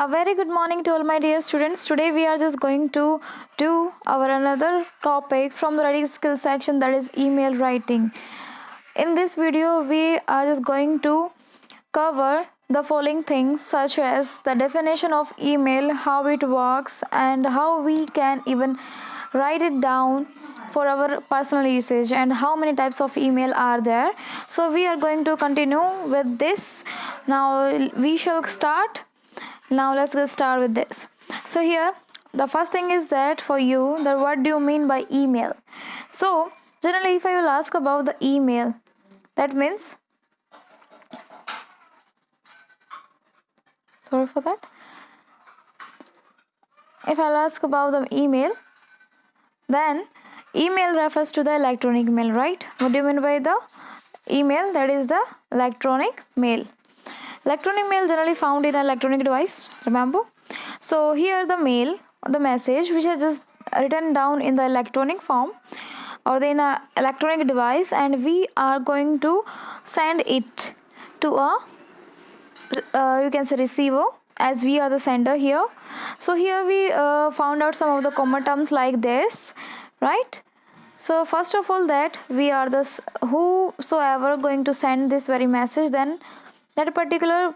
A very good morning to all my dear students. Today we are just going to do our another topic from the writing skill section, that is email writing. In this video we are just going to cover the following things such as the definition of email, how it works, and how we can even write it down for our personal usage, and how many types of email are there. So we are going to continue with this. Now we shall start. Now let's get started with this. So here the first thing is that for you, that what do you mean by email? So generally if I will ask about the email, that means, sorry for that, if I'll ask about the email, then email refers to the electronic mail, right? What do you mean by the email? That is the electronic mail. Electronic mail generally found in an electronic device, remember? So here the mail, the message which is just written down in the electronic form or in a electronic device, and we are going to send it to a you can say receiver, as we are the sender here. So here we found out some of the common terms like this, right? So first of all, that we are the whosoever going to send this very message, then that particular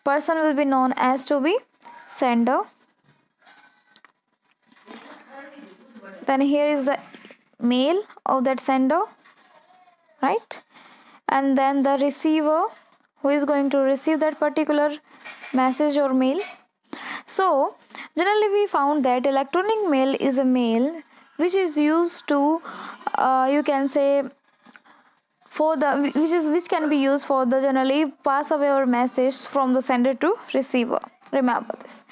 person will be known as to be sender. Then here is the mail of that sender, right? And then the receiver, who is going to receive that particular message or mail. So generally we found that electronic mail is a mail which is used to you can say for the which can be used for the generally pass away our message from the sender to receiver. Remember this.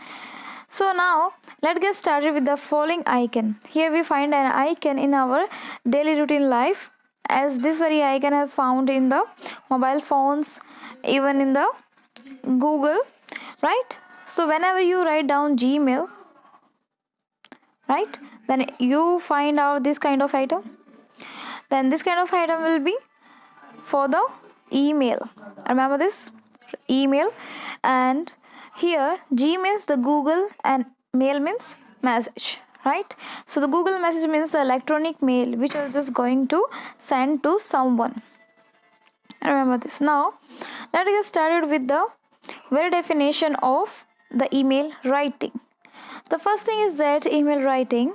So now let's get started with the following icon. Here we find an icon in our daily routine life, as this very icon is found in the mobile phones, even in the Google, right? So whenever you write down Gmail, right, then you find out this kind of item. Then this kind of item will be for the email. Remember this, email. And here G means the Google and mail means message, right? So the Google message means the electronic mail which are just going to send to someone. Remember this. Now let's get started with the very definition of the email writing. The first thing is that email writing,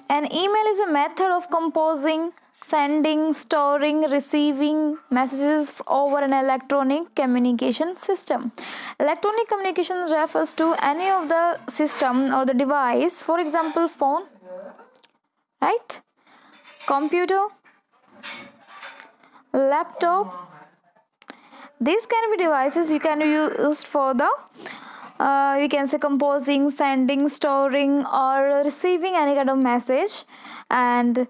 an email is a method of composing, sending, storing, receiving messages over an electronic communication system. Electronic communication refers to any of the system or the device, for example phone, right, computer, laptop. These can be devices you can use for the you can say composing, sending, storing, or receiving any kind of message, and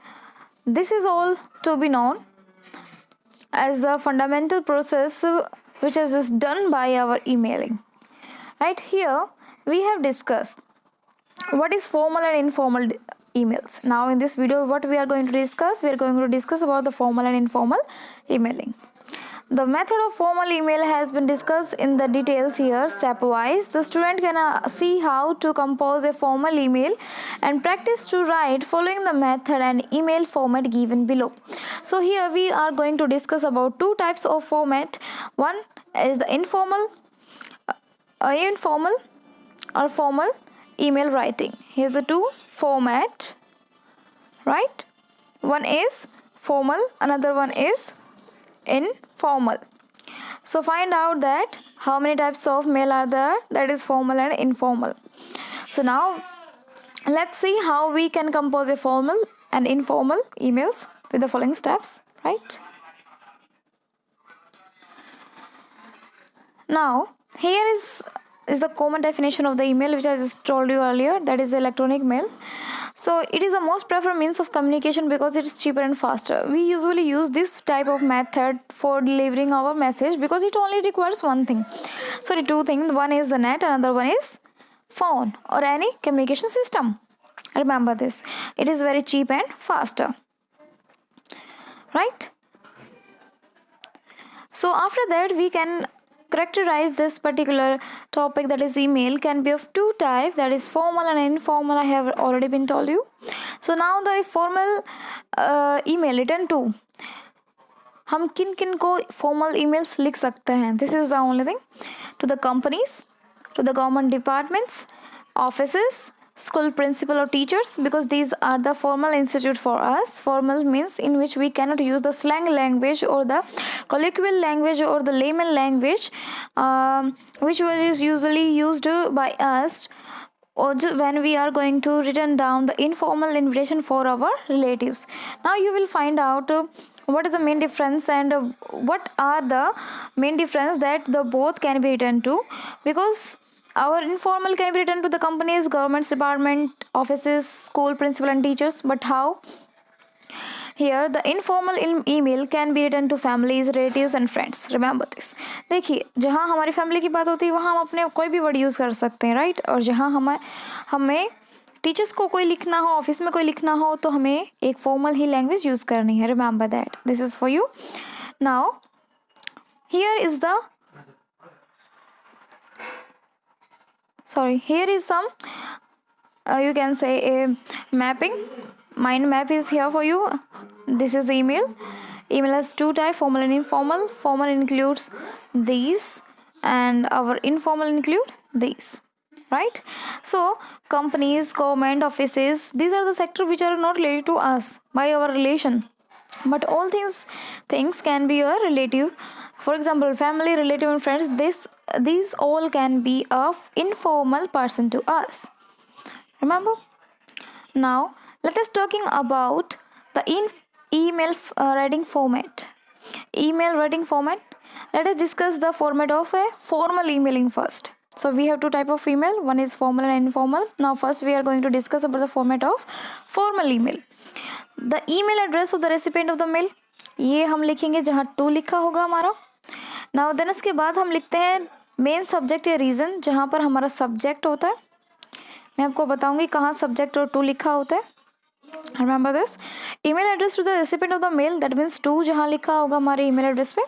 this is all to be known as the fundamental process which is just done by our emailing. Right, here we have discussed what is formal and informal emails. Now in this video what we are going to discuss, about the formal and informal emailing. The method of formal email has been discussed in the details here stepwise. The student can see how to compose a formal email and practice to write following the method and email format given below. So here we are going to discuss about two types of format. One is the informal or formal email writing. Here's the two format, right? One is formal, another one is informal. So find out that how many types of mail are there, that is formal and informal. So now let's see how we can compose a formal and informal emails with the following steps, right? Now here is the common definition of the email which I just told you earlier, that is electronic mail. So it is the most preferred means of communication because it is cheaper and faster. We usually use this type of method for delivering our message because it only requires one thing. So the two things, one is the net, another one is phone or any communication system. Remember this, it is very cheap and faster, right? So after that we can characterize this particular topic, that is email, can be of two types, that is formal and informal. I have already been told you. So now the formal email written to, हम किन किन को formal emails लिख सकते हैं? This is the only thing, to the companies, to the government departments, offices, school principal or teachers, because these are the formal institute for us. Formal means in which we cannot use the slang language or the colloquial language or the layman language, which was usually used by us or when we are going to written down the informal invitation for our relatives. Now you will find out what is the main difference and what are the main difference that the both can be written to, because our informal can be written to the companies, government department, offices, school principal and teachers. But how? Here the informal email can be written to families, relatives and friends. Remember this. देखिए, जहाँ हमारी family की बात होती है वहाँ हम अपने कोई भी वर्ड यूज़ कर सकते हैं, राइट? और जहाँ हमें टीचर्स को कोई लिखना हो, ऑफिस में कोई लिखना हो, तो हमें एक फॉर्मल ही लैंग्वेज यूज़ करनी है. Remember that. This is for you. Now here is the here is some you can say a mapping. Mind map is here for you. This is email. Email has two types, formal and informal. Formal includes these and our informal includes these, right? So companies, government offices, these are the sectors which are not related to us by our relation, but all things can be a relative. For example, family, relative and friends, these all can be of informal person to us. Remember? Now let us talking about the email writing format. Email writing format. Let us discuss the format of a formal emailing first. So we have two type of email. One is formal and informal. Now first we are going to discuss about the format of formal email. The email address of the recipient of the mail, ये हम लिखेंगे जहाँ to लिखा होगा हमारा. Now then उसके बाद हम लिखते हैं मेन सब्जेक्ट या रीज़न, जहाँ पर हमारा सब्जेक्ट होता है. मैं आपको बताऊंगी कहाँ सब्जेक्ट और टू लिखा होता है. Remember this. Email address to the recipient of the mail, that means to जहाँ लिखा होगा हमारे ईमेल एड्रेस पे,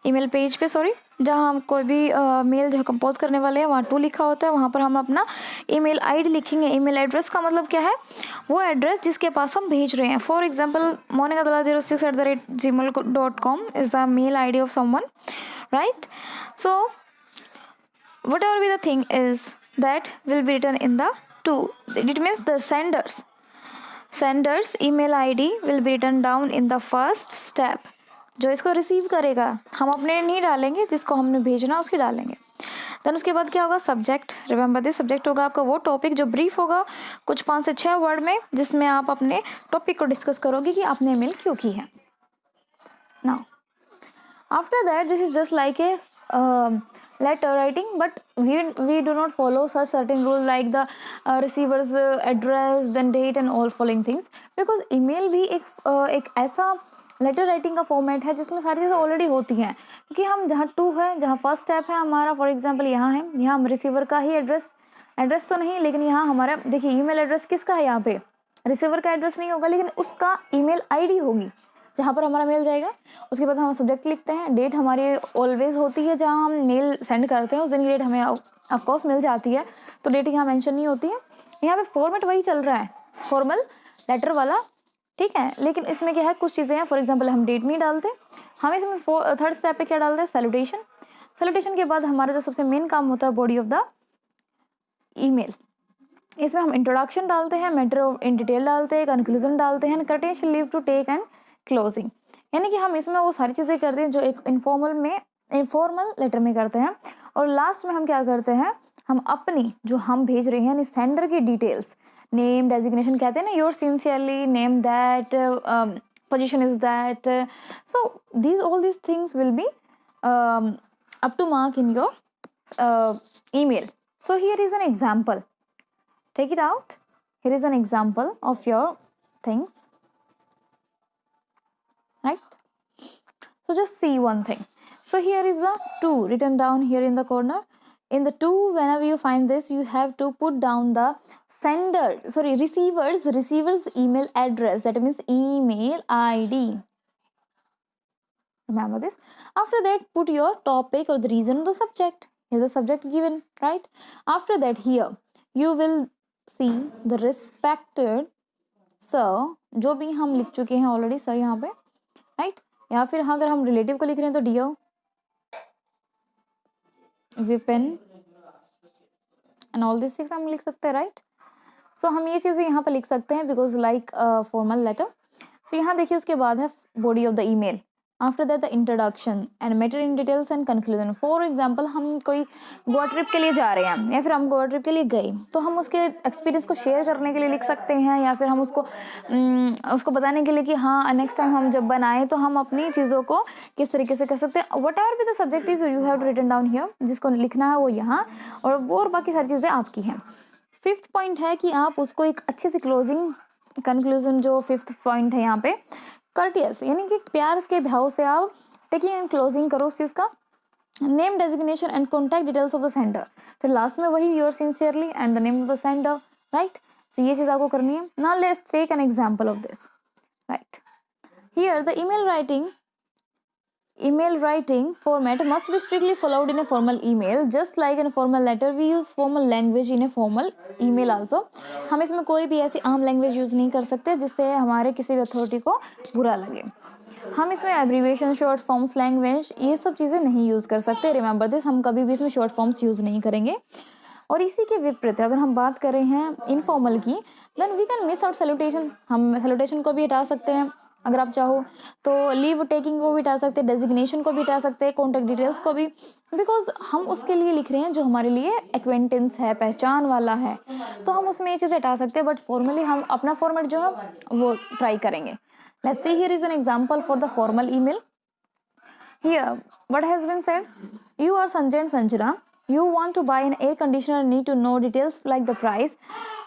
ईमेल पेज पे, सॉरी, जहाँ हम कोई भी मेल जो कंपोज करने वाले हैं वहाँ टू लिखा होता है. वहाँ पर हम अपना ईमेल आईडी लिखेंगे. ईमेल एड्रेस का मतलब क्या है? वो एड्रेस जिसके पास हम भेज रहे हैं. For example monica06@gmail.com is the mail ID of someone, right? So whatever be the thing is that will be written in the to, it means the senders email id will be written down in the first step. जो इसको receive करेगा, हम अपने नहीं डालेंगे, जिसको हमने भेजना उसकी डालेंगे. देन उसके बाद क्या होगा? सब्जेक्ट. Remember this. सब्जेक्ट होगा आपका वो टॉपिक जो ब्रीफ होगा कुछ 5 से 6 वर्ड में, जिसमें आप अपने टॉपिक को डिस्कस करोगे कि आपने मेल क्यों की है. Now after that this is just like a letter writing, but we do not follow such certain rules like the receiver's address, then date and all following things, because email भी एक ऐसा letter writing का format है जिसमें सारी चीज़ें already होती हैं. क्योंकि हम जहाँ टू है, जहाँ फर्स्ट स्टेप है हमारा, फॉर एग्जांपल यहाँ है, यहाँ हम रिसीवर का ही एड्रेस तो नहीं, लेकिन यहाँ हमारा देखिए ईमेल एड्रेस किसका है, यहाँ पे रिसीवर का एड्रेस नहीं होगा, लेकिन उसका ईमेल आईडी होगी जहाँ पर हमारा मेल जाएगा. उसके बाद हम सब्जेक्ट लिखते हैं. डेट हमारी ऑलवेज होती है, जहाँ हम मेल सेंड करते हैं उस दिन की डेट हमें ऑफकोर्स मिल जाती है, तो डेट यहाँ मेंशन नहीं होती है. यहाँ पे फॉर्मेट वही चल रहा है, फॉर्मल लेटर वाला, ठीक है. लेकिन इसमें क्या है, कुछ चीज़ें हैं. फॉर एग्जाम्पल हम डेट नहीं डालते, हम इसमें थर्ड स्टेप पे क्या डालते हैं? सैल्यूटेशन. सैल्यूटेशन के बाद हमारा जो सबसे मेन काम होता है बॉडी ऑफ द ईमेल, इसमें हम इंट्रोडक्शन डालते हैं, मैटर इन डिटेल डालते हैं, कंक्लूजन डालते हैं, courteous leave to take and closing. यानी कि हम इसमें वो सारी चीज़ें करते हैं जो एक इनफॉर्मल लेटर में करते हैं. और लास्ट में हम क्या करते हैं? हम अपनी जो हम भेज रहे हैं यानी सेंडर की डिटेल्स, नेम, डेजिग्नेशन कहते हैं ना, your sincerely, name that, position is that, so all these things will be up to mark in your email. So here is an example. Take it out. Here is an example of your things. Right? So just see one thing. So here is the to written down here in the corner. In the to, whenever you find this, you have to put down the receiver's email address. That means email ID. Remember this. After that, put your topic or the reason of the subject. Here's the subject given, right? After that, here you will see the respected sir, जो भी हम लिख चुके हैं already sir यहाँ पे, right? या फिर अगर हम रिलेटिव को लिख रहे हैं तो dear Vipin and all this things हम लिख सकते हैं, राइट? सो हम ये चीज़ें यहाँ पर लिख सकते हैं बिकॉज लाइक फॉर्मल लेटर. सो यहाँ देखिए उसके बाद है body of the email. After that the introduction and matter in details and conclusion. For example हम कोई गोवा ट्रिप के लिए जा रहे हैं या फिर हम गोवा ट्रिप के लिए गए तो हम उसके एक्सपीरियंस को शेयर करने के लिए लिख सकते हैं या फिर हम उसको बताने के लिए कि हाँ नेक्स्ट टाइम हम जब बनाएं तो हम अपनी चीज़ों को किस तरीके से कर सकते हैं. वट एवर भी the subject is you have to written down here. जिसको लिखना है वो यहाँ और बाकी सारी चीज़ें आपकी हैं. फिफ्थ पॉइंट है कि आप उसको एक अच्छे से क्लोजिंग कंक्लूजन जो फिफ्थ पॉइंट है यहाँ पे कर्टियस यानी कि प्यार के भाव से आप टेकिंग एंड क्लोजिंग करो उस चीज़ का. Name designation and contact details of the sender. फिर लास्ट में वही yours sincerely and the name of the sender, right? So ये चीज़ आपको करनी है. Now let's take an example of this, right? Here the email writing format must be strictly followed in a formal email. Just like in a formal letter we use formal language in a formal email also. हम इसमें कोई भी ऐसी आम language use नहीं कर सकते जिससे हमारे किसी भी अथॉरिटी को बुरा लगे. हम इसमें एब्रीविएशन, शॉर्ट फॉर्म्स, लैंग्वेज ये सब चीज़ें नहीं यूज़ कर सकते. Remember this. हम कभी भी इसमें शॉर्ट फॉर्म्स यूज़ नहीं करेंगे. और इसी के विपरीत अगर हम बात कर रहे हैं इनफॉर्मल की, then we can miss out salutation. हम सैल्यूटेशन को भी हटा सकते हैं अगर आप चाहो तो. लीव टेकिंग को भी हटा सकते हैं, डेजिग्नेशन को भी हटा सकते हैं, कॉन्टैक्ट डिटेल्स को भी, बिकॉज हम उसके लिए लिख रहे हैं जो हमारे लिए एक्वेंटेंस है, पहचान वाला है, तो हम उसमें ये चीज़ें हटा सकते हैं. बट फॉर्मली हम अपना फॉर्मेट जो है वो ट्राई करेंगे. Let's see here is an example for the formal email. Here, what has been said? You are Sanjay and Sanjana. You want to buy an air conditioner and need to know details like the price,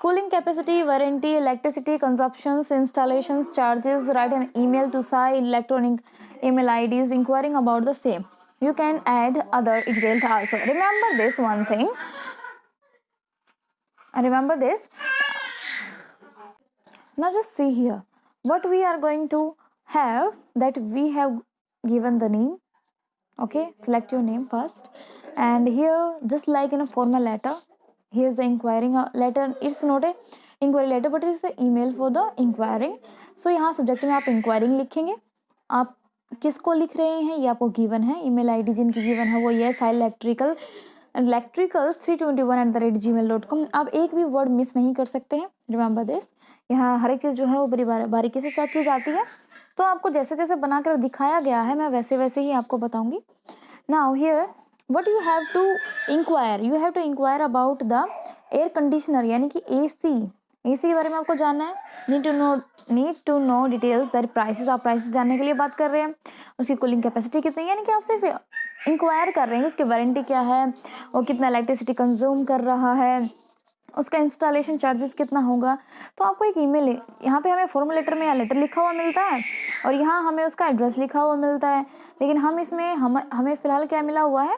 cooling capacity, warranty, electricity consumptions, installations, charges. Write an email to Sai electronic email IDs inquiring about the same. You can add other details also. Remember this one thing. Remember this. Now just see here. What we are going to have, that we have given the name. Okay, select your name first, and here just like in a formal letter, here's the inquiring letter. It's not a inquiry letter but it's the email for the inquiring. So यहाँ subject में आप inquiring लिखेंगे. आप किसको लिख रहे हैं ये आपको गिवन है. ईमेल आईडी जिनकी गिवन है वो ये साई electricals321@gmail.com. आप एक भी वर्ड मिस नहीं कर सकते हैं. Remember this. यहाँ हर एक चीज़ जो है वो बड़ी बारीकी से चेक की जाती है. तो आपको जैसे जैसे बनाकर दिखाया गया है मैं वैसे वैसे ही आपको बताऊंगी. Now here what you have to inquire about the air conditioner यानी कि एसी के बारे में आपको जानना है. Need to know details that prices. आप प्राइसेस जानने के लिए बात कर रहे हैं. उसकी कूलिंग कैपेसिटी कितनी है यानी कि आप सिर्फ इंक्वायर कर रहे हैं उसकी वारंटी क्या है और कितना इलेक्ट्रिसिटी कंज्यूम कर रहा है, उसका इंस्टॉलेशन चार्जेस कितना होगा. तो आपको एक ईमेल यहाँ पे हमें फॉर्मल लेटर में या लेटर लिखा हुआ मिलता है और यहाँ हमें उसका एड्रेस लिखा हुआ मिलता है. लेकिन हम इसमें हमें फ़िलहाल क्या मिला हुआ है,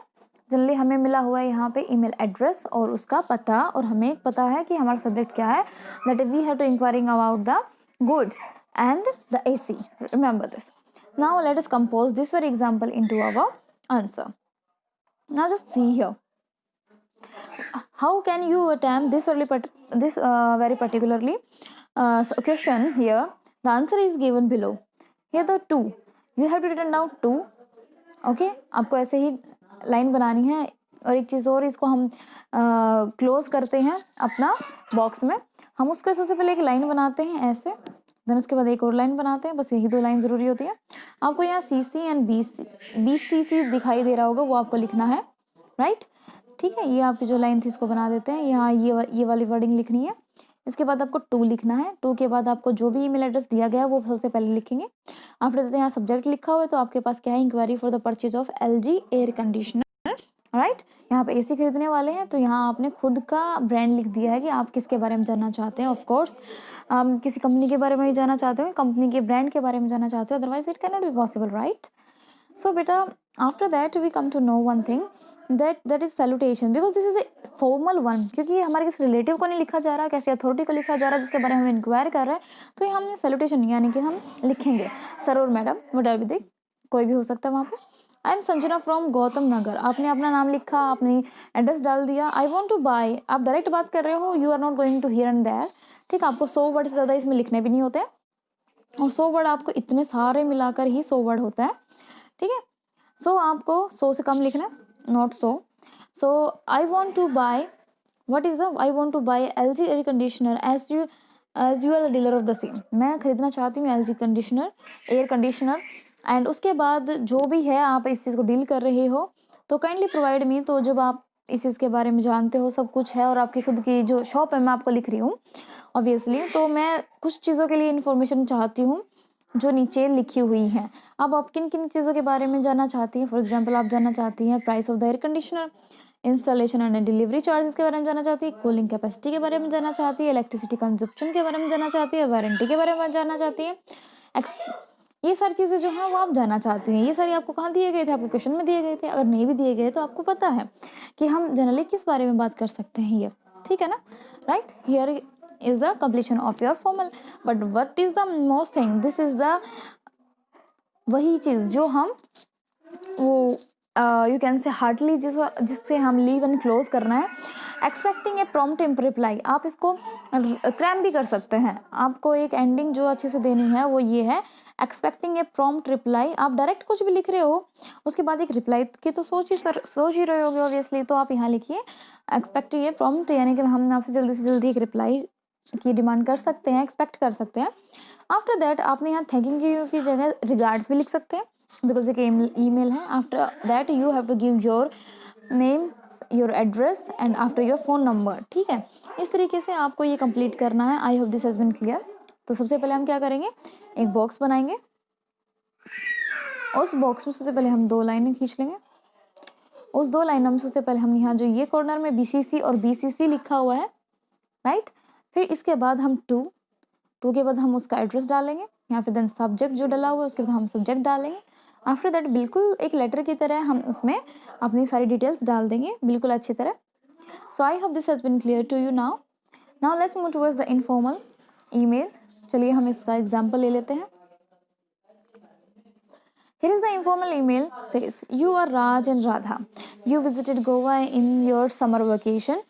जनरली हमें मिला हुआ है यहाँ पे ईमेल एड्रेस और उसका पता. और हमें पता है कि हमारा सब्जेक्ट क्या है, that we have to inquiring about the goods and the AC. Remember this. Now let us compose this very example into our answer. Now just see here. How can you attempt this very particularly question here? The answer is given below. Here the two. You have to written down two. Okay? आपको ऐसे ही line बनानी है. और एक चीज़ और, इसको हम close करते हैं अपना बॉक्स में. हम उसको सबसे पहले एक लाइन बनाते हैं ऐसे, देन उसके बाद एक और लाइन बनाते हैं. बस यही दो लाइन ज़रूरी होती है. आपको यहाँ CC एंड BCC दिखाई दे रहा होगा, वो आपको लिखना है, राइट? ठीक है. ये आपकी जो लाइन थी इसको बना देते हैं. यहाँ ये वाली वर्डिंग लिखनी है. इसके बाद आपको 2 लिखना है. 2 के बाद आपको जो भी ईमेल एड्रेस दिया गया है वो सबसे पहले लिखेंगे. आफ्टर दैट यहाँ सब्जेक्ट लिखा हुआ है तो आपके पास क्या है, inquiry for the purchase of LG air conditioner, right? यहाँ पे AC खरीदने वाले हैं तो यहाँ आपने खुद का ब्रांड लिख दिया है कि आप किसके बारे में जानना चाहते हैं. ऑफकोर्स किसी कंपनी के बारे में ही जानना चाहते हो, कंपनी के ब्रांड के बारे में जानना चाहते हो, otherwise it can not be possible, right? So बेटा after that we come to know one thing, that is salutation, because this is a formal one. क्योंकि ये हमारे किसी रिलेटिव को नहीं लिखा जा रहा, किसी अथॉरिटी को लिखा जा रहा जिसके बारे में हम इंक्वायर कर रहे हैं, तो ये हमने salutation यानी कि हम लिखेंगे सर और मैडम वट आर बी कोई भी हो सकता है वहाँ पे। I am Sanjana from Gautam Nagar, आपने अपना नाम लिखा, आपने एड्रेस डाल दिया। आई वॉन्ट टू बाय, आप डायरेक्ट बात कर रहे हो, you are not going to here and there, ठीक है। आपको 100 वर्ड से ज़्यादा इसमें लिखने भी नहीं होते, और 100 वर्ड आपको इतने सारे मिलाकर ही 100 वर्ड होता है, ठीक है। सो आपको 100 से कम लिखना है, not 100। So I want to buy, what is the, I want to buy LG air conditioner as you are the dealer of the same, मैं खरीदना चाहती हूँ LG conditioner, air conditioner. And उसके बाद जो भी है आप इस चीज़ को डील कर रहे हो, तो काइंडली प्रोवाइड मी, तो जब आप इस चीज़ के बारे में जानते हो, सब कुछ है और आपकी खुद की जो शॉप है, मैं आपको लिख रही हूँ ऑब्वियसली, तो मैं कुछ चीज़ों के लिए इन्फॉर्मेशन चाहती हूँ जो नीचे लिखी हुई हैं। अब आप किन किन चीज़ों के बारे में जानना चाहती हैं? फॉर एग्जांपल आप जानना चाहती हैं price of the air conditioner, installation and delivery charges के बारे में जानना चाहती है, कूलिंग कैपेसिटी के बारे में जानना चाहती है, इलेक्ट्रिसिटी कंजप्शन के बारे में जानना चाहती है, वारंटी के बारे में जानना चाहती है। ये सारी चीज़ें जो हैं वो आप जानना चाहती हैं। ये सारी आपको कहाँ दिए गए थे? आपके क्वेश्चन में दिए गए थे। अगर नहीं भी दिए गए तो आपको पता है कि हम जनरली किस बारे में बात कर सकते हैं, ये ठीक है ना, right. Here is the completion of your formal, but what is the most thing, this is the वही चीज़ जो हम वो यू कैन से हार्डली जिससे हम लीव एंड क्लोज करना है। एक्सपेक्टिंग ए प्रॉम्प्ट रिप्लाई, आप इसको क्रैम भी कर सकते हैं। आपको एक एंडिंग जो अच्छे से देनी है वो ये है, एक्सपेक्टिंग ए प्रॉम्प्ट रिप्लाई। आप डायरेक्ट कुछ भी लिख रहे हो, उसके बाद एक रिप्लाई की तो सोच ही रहे होगे ऑब्वियसली, तो आप यहाँ लिखिए एक्सपेक्टिंग ए प्रॉम्प्ट, यानी कि हम आपसे जल्दी से जल्दी एक रिप्लाई की डिमांड कर सकते हैं, एक्सपेक्ट कर सकते हैं। आफ्टर दैट आपने यहाँ थैंकिंग यू की जगह रिगार्ड्स भी लिख सकते हैं, बिकॉज एक ईमेल है। After that you have to give your name, your address and after your phone number, ठीक है। इस तरीके से आपको ये कंप्लीट करना है। I hope this has been clear. तो सबसे पहले हम क्या करेंगे, एक बॉक्स बनाएंगे, उस बॉक्स में सबसे पहले हम 2 लाइनें खींच लेंगे। उस 2 लाइनों में सबसे पहले हम यहाँ जो ये कॉर्नर में BCC और BCC लिखा हुआ है, राइट। फिर इसके बाद हम टू के बाद हम उसका एड्रेस डालेंगे, या फिर देन सब्जेक्ट जो डला हुआ है उसके बाद हम सब्जेक्ट डालेंगे। आफ्टर दैट बिल्कुल एक लेटर की तरह हम उसमें अपनी सारी डिटेल्स डाल देंगे बिल्कुल अच्छी तरह। So I hope this has been clear to you now let's move towards the informal email. चलिए हम इसका एग्जाम्पल ले लेते हैं। Here is the informal email says, you are Raj and Radha. You visited Goa in your summer vacation.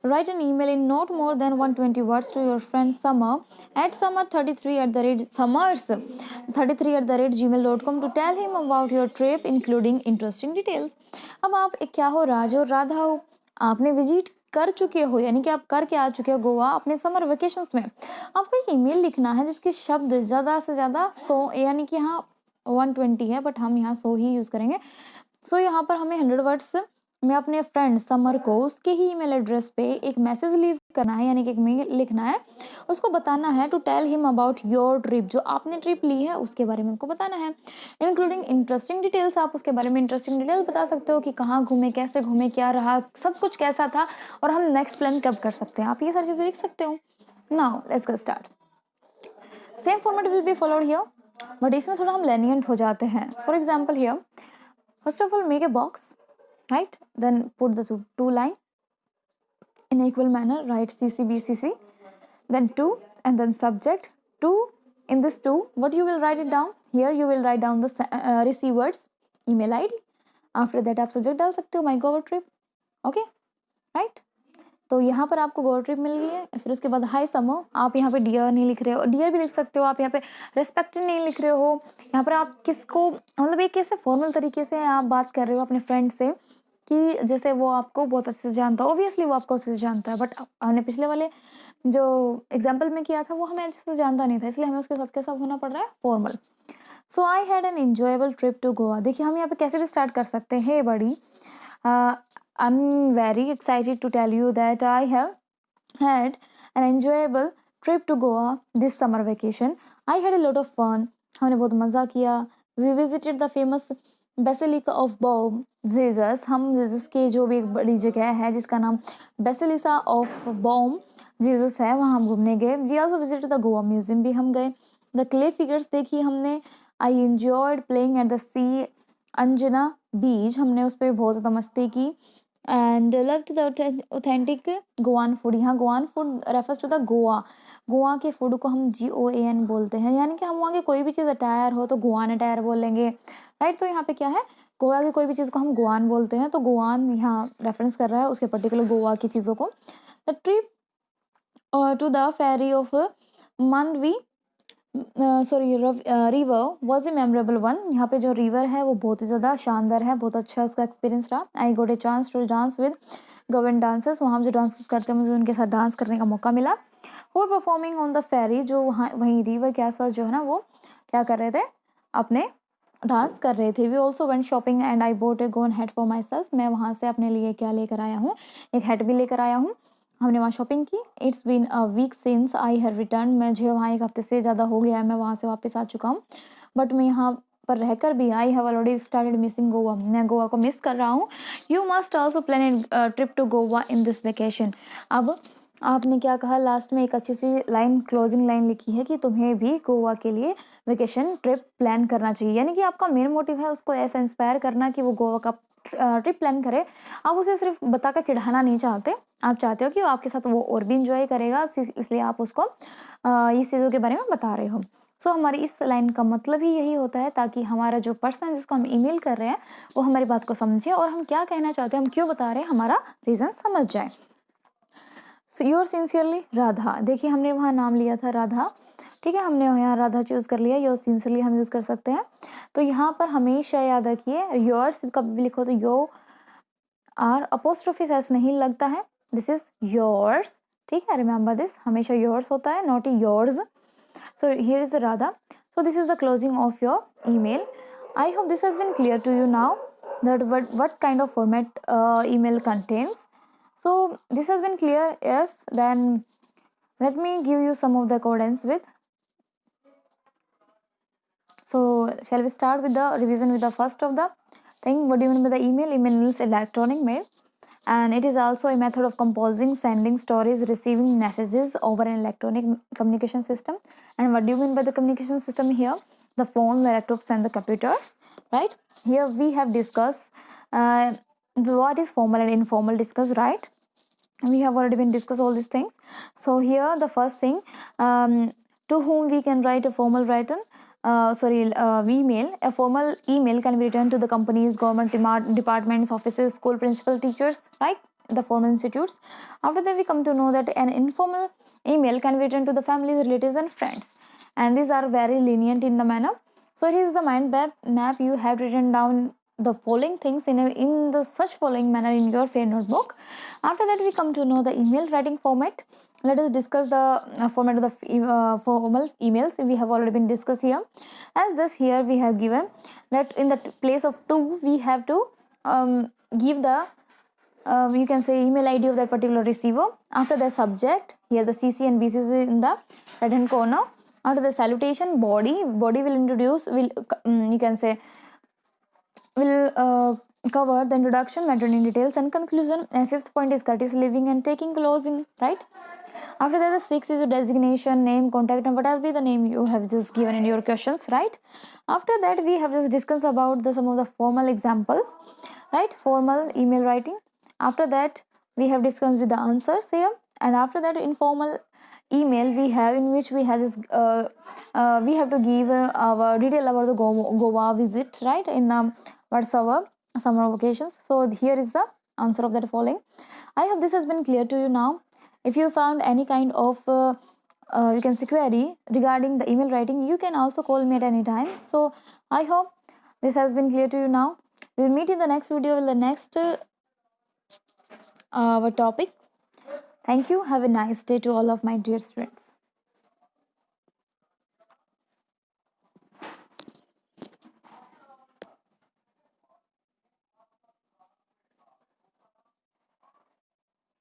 Write an email in not more than 120 words to your friend Summer at summers33@gmail.com to tell him about your trip including interesting details. अब आप एक क्या हो, राज और राधा हो, आपने visit कर चुके हो, यानी कि आप करके आ चुके हो गोवा अपने समर वेकेशंस में। आपको एक ईमेल लिखना है जिसके शब्द ज़्यादा से ज़्यादा 100, यानी कि यहाँ 120 है बट हम यहाँ 100 ही यूज़ करेंगे। सो यहाँ पर हमें 100 वर्ड्स में अपने फ्रेंड समर को उसके ही ईमेल एड्रेस पे एक मैसेज लीव करना है, यानी कि एक मेल लिखना है, उसको बताना है to tell him about your trip, जो आपने ट्रिप ली है उसके बारे में हमको बताना है, इंक्लूडिंग इंटरेस्टिंग डिटेल्स। आप उसके बारे में इंटरेस्टिंग डिटेल्स बता सकते हो कि कहाँ घूमे, कैसे घूमे, क्या रहा, सब कुछ कैसा था, और हम नेक्स्ट प्लान कब कर सकते हैं, आप ये सारी चीज़ें लिख सकते हो। Now let's get start. Same format will be followed here, but इसमें थोड़ा हम lenient हो जाते हैं। For example here, first of all make a box, right, then put the two line in equal manner, write CC BCC, then 2 and then subject 2. In this 2, what you will write it down, here you will write down the receiver's email ID. After that आप subject डाल सकते हो my Goa trip, okay, right। तो यहाँ पर आपको Goa trip मिल गई है। फिर उसके बाद हाय समो, आप यहाँ पे डियर नहीं लिख रहे हो, डियर भी लिख सकते हो, आप यहाँ पे रेस्पेक्टेड नहीं लिख रहे हो, यहाँ पर आप किसको, मतलब एक कैसे फॉर्मल तरीके से आप बात कर रहे हो अपने फ्रेंड से कि जैसे वो आपको बहुत अच्छे से जानता है, ऑब्वियसली वो आपको अच्छे से जानता है, बट हमने पिछले वाले जो एग्जाम्पल में किया था वो हमें अच्छे से जानता नहीं था, इसलिए हमें उसके साथ कैसा होना पड़ रहा है, formal. So I had an enjoyable trip to Goa. देखिए हम यहाँ पे कैसे भी स्टार्ट कर सकते हैं, हे बड़ी, I'm very excited to tell you that I have had an enjoyable trip to Goa this summer vacation. I had a lot of fun. हमने बहुत मज़ा किया। We visited the famous Basilica of Bom Jesus. हम Jesus के जो भी एक बड़ी जगह है जिसका नाम Basilica of Bom Jesus है, वहाँ हम घूमने गए। We also visited the Goa Museum, भी हम गए। The clay figures देखी हमने। I enjoyed playing at the sea Anjana बीच, हमने उस पर बहुत ज़्यादा मस्ती की। and loved the authentic Goan food. यहाँ Goan food refers to the Goa. Goa के फूड को हम GOAN बोलते हैं, यानी कि हम वहाँ की कोई भी चीज़ अटायर हो तो गोवान अटायर बोलेंगे, राइट. तो यहाँ पे क्या है, गोवा की कोई भी चीज़ को हम गोवान बोलते हैं, तो गोवान यहाँ रेफरेंस कर रहा है उसके पर्टिकुलर गोवा की चीज़ों को. The trip to the ferry of Mandovi river was a memorable one. यहाँ पे जो रिवर है वो बहुत ही ज़्यादा शानदार है, बहुत अच्छा उसका एक्सपीरियंस रहा. I got a chance to dance with govern dancers. वहाँ जो डांसेस करते हैं मुझे उनके साथ डांस करने का मौका मिला. Who performing on the fairy, जो वहाँ वहीं रिवर के आसपास जो है ना वो क्या कर रहे थे, अपने डांस कर रहे थे. We also went shopping and I bought a Goan hat for myself. मैं वहाँ से अपने लिए क्या लेकर आया हूँ, एक हेड भी लेकर आया हूँ. हमने वहाँ शॉपिंग की. It's been a week since I have return. मुझे वहाँ एक हफ्ते से ज़्यादा हो गया है, मैं वहाँ से वापस आ चुका हूँ. बट मैं यहाँ पर रहकर भी I have already started missing Goa. मैं गोवा को मिस कर रहा हूँ. You must also plan a trip to Goa in this vacation. अब आपने क्या कहा लास्ट में, एक अच्छी सी लाइन, क्लोजिंग लाइन लिखी है कि तुम्हें भी गोवा के लिए वेकेशन ट्रिप प्लान करना चाहिए. यानी कि आपका मेन मोटिव है उसको ऐसा इंस्पायर करना कि वो गोवा का ट्रिप प्लान करे. आप उसे सिर्फ बताकर चिढ़ाना नहीं चाहते, आप चाहते हो कि आपके साथ वो और भी इंजॉय करेगा, इसलिए आप उसको इस चीज़ों के बारे में बता रहे हो. सो हमारी इस लाइन का मतलब ही यही होता है, ताकि हमारा जो पर्सन जिसको हम ईमेल कर रहे हैं वो हमारी बात को समझे और हम क्या कहना चाहते हैं, हम क्यों बता रहे हैं, हमारा रीज़न समझ जाए. Your sincerely Radha. देखिए हमने वहाँ नाम लिया था राधा, ठीक है, हमने यहाँ राधा चूज़ कर लिया. योर सिंसियरली हम यूज़ कर सकते हैं. तो यहाँ पर हमेशा याद रखिए, योर्स कभी भी लिखो तो यो आर अपोस्ट्रोफी एस नहीं लगता है. दिस इज योर्स, ठीक है, रिमेंबर दिस, हमेशा योर्स होता है, not yours. So here is the Radha. So this is the closing of your email. I hope this has been clear to you now, that what kind of format email contains. So this has been clear. If then let me give you some of the accordance with. So shall we start with the revision with the first of the thing. What do you mean by the email? Email is electronic mail, and it is also a method of composing, sending stories, receiving messages over an electronic communication system. And what do you mean by the communication system here? The phone, the laptops, and the computers, right? Here we have discussed what is formal and informal discuss, right? We have already been discussed all these things. So here the first thing, to whom we can write a formal written email. A formal email can be written to the companies, government departments, offices, school principal, teachers, right, the formal institutes. After that we come to know that an informal email can be written to the families, relatives, and friends, and these are very lenient in the manner. So here is the mind map. You have written down the following things in the such following manner in your fair notebook. After that we come to know the email writing format. Let us discuss the format of the formal emails. We have already been discussed here. As this here we have given that in the place of to we have to give the you can say email ID of that particular receiver. After the subject, here the CC and BCC in the right hand corner. After the salutation, body will introduce, will you can say will cover the introduction, matter details, and conclusion. And fifth point is courteous living and taking closing, right? After that, the sixth is your designation, name, contact, and whatever be the name you have just given in your questions, right? After that, we have just discussed about some of the formal examples, right? Formal email writing. After that, we have discussed with the answers here, and after that, informal email we have, in which we have just we have to give our detail about the Goa visit, right? In what's our summer vacations. So here is the answer of that following. I hope this has been clear to you now. If you found any kind of you can say query regarding the email writing, you can also call me at any time. So I hope this has been clear to you now. We'll meet in the next video with the next topic. Thank you. Have a nice day to all of my dear students.